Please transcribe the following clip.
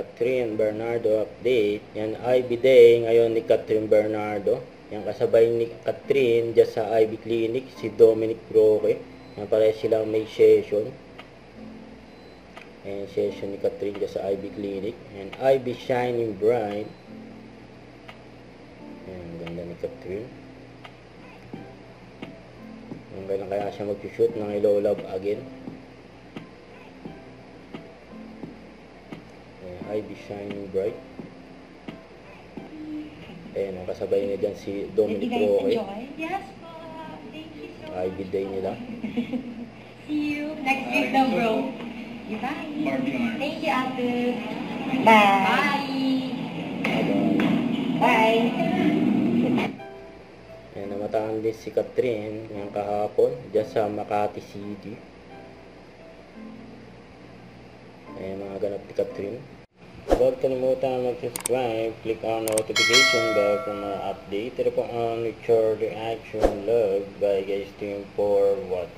Catherine Bernardo update. Yan, Ivy Day ngayon ni Catherine Bernardo. Yan, kasabay ni Catherine dyan sa Ivy Clinic, si Dominic Roque. Yan, pareha silang may session. Yan, session ni Catherine dyan sa Ivy Clinic. And Ivy shining bright. Yan, ganda ni Catherine. Yan, kailan kaya siya mag-shoot ng Hello Love Again. Ivy shining bright. Ayan, kasabay niya dyan si Dominic Roque. Yes po. Thank you so much. Ivy Day nila. See you next week na, bro. Bye. Thank you, ate. Bye. Bye. Ayan, namataan din si Catherine ngayong kahapon dyan sa Makati City. Ayan, mga ganap ni Catherine. Huwag kalimutan mag-subscribe, click on notification bell for more update. Ito po ang Nature Reaction Love by guys team for watch.